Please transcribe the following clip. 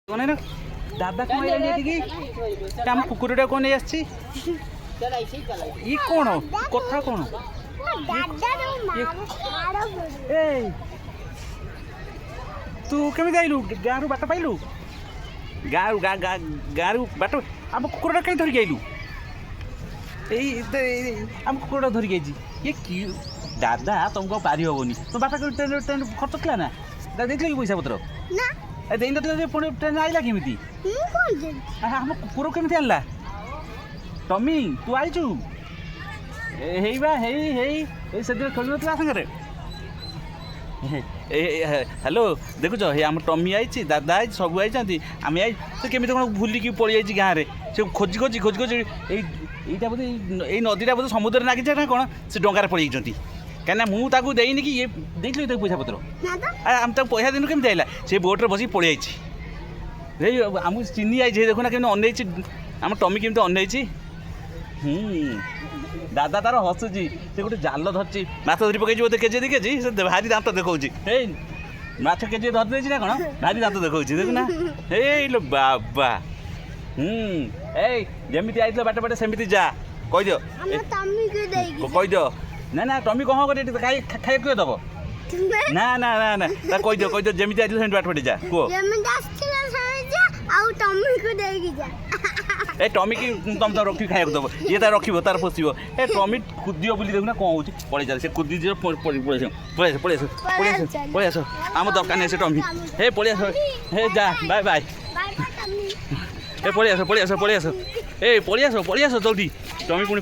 କଣ ନା ଦାଦା କଣ ଆଇଲାନି ଏଠିକି ଆମ କୁକୁରଟା କଣ ନେଇ ଆସିଛି ଇ କଣ କଥା କଣ ଏଇ ତୁ କେମିତି ଆଇଲୁ ଗାଁରୁ ବାଟ ପାଇଲୁ ଗାଁରୁ ବାଟ ଆମ କୁକୁରଟା କେମିତି ଧରିକି ଆଇଲୁ ଏଇ ଆମ କୁକୁରଟା ଧରିକି ଆଇଛି ଇଏ କି ଦାଦା ତମକୁ ଆଉ ପାରି ହବନି ତମ ବାପା ଖର୍ଚ୍ଚ ଥିଲା ନା ଦାଦା ଦେଇଥିଲେ କି ପଇସା ପତ୍ର ଦେଇନଥିଲା ଯେ ପୁଣି ଟ୍ରେନ୍ ଆଇଲା କେମିତି ଆମ କୁକୁର କେମିତି ଆଣିଲା ଟମି ତୁ ଆଇଛୁ ହେଇ ବା ହେଇ ହେଇ ଏଇ ସେଦିନ ଖେଳୁନଥିଲା ସାଙ୍ଗରେ ହ୍ୟାଲୋ ଦେଖୁଛ ହେ ଆମ ଟମି ଆଇଛି ଦାଦା ଆଇଛି ସବୁ ଆଇଛନ୍ତି ଆମେ ଆଇ ସେ କେମିତି କ'ଣ ଭୁଲିକି ପଳେଇ ଯାଇଛି ଗାଁରେ ସେ ଖୋଜି ଏଇଟା ବୋଧେ ଏଇ ନଦୀଟା ବୋଧେ ସମୁଦ୍ରରେ ଲାଗିଛି ନା କ'ଣ ସେ ଡଙ୍ଗାରେ ପଳେଇଛନ୍ତି କାହିଁକିନା ମୁଁ ତାକୁ ଦେଇନି କି ଇଏ ଦେଇଥିଲି ତାକୁ ପଇସା ପତ୍ର ଆମେ ତାକୁ ପଇସା ଦିନୁ କେମିତି ଆଇଲା ସେ ବୋଟ୍ରେ ବସିକି ପଳେଇ ଯାଇଛି ଏଇ ଆମକୁ ଚିନି ଆଇଛି ଦେଖୁନା କେମିତି ଅନେଇଛି ଆମ ଟମି କେମିତି ଅନେଇଛି ଦାଦା ତାର ହସୁଛି ସେ ଗୋଟେ ଜାଲ ଧରିଛି ମାଛ ଧରି ପକେଇଛି ବୋଧେ କେଜି 2 କେଜି ସେ ଭାରି ଦାନ୍ତ ଦେଖାଉଛି ଏଇ ମାଛ କେଜି ଧରି ଦେଇଛି ନା କ'ଣ ଭାରି ଦାନ୍ତ ଦେଖାଉଛି ଦେଖୁନା ଏଇ ଲୋ ବାବା ଏଇ ଯେମିତି ଆଇଥିଲ ବାଟେ ବାଟେ ସେମିତି ଯା କହିଦିଅ କହିଦିଅ ନା ଟମି କ'ଣ କରି ଖାଇବାକୁ କିଏ ଦେବ ନା ନା ନା ନା ତା କହିଦିଅ ଯେମିତି ଆଇଥିଲ ସେମିତି ବାଟ ବାଟେ ଯା କୁହ ଏ ଟମି କି ତମେ ତ ରଖିକି ଖାଇବାକୁ ଦେବ ଇଏ ତାର ରଖିବ ତାର ପୋଷିବ ଏ ଟମି କୁଦିବ ବୋଲି ଦେଖୁନା କ'ଣ ହେଉଛି ପଳେଇ ଚାଲେ ସେ କୁଦି ଯିବ ପଳେଇ ଆସ ଆମ ଦରକାର ନାହିଁ ସେ ଟମି ହେ ପଳେଇ ଆସ ହେ ଯା ବାଏ ବାଏ ଏ ପଳେଇ ଆସ ଏ ପଳେଇ ଆସ ଜଲ୍ଦି ଟମି ପୁଣି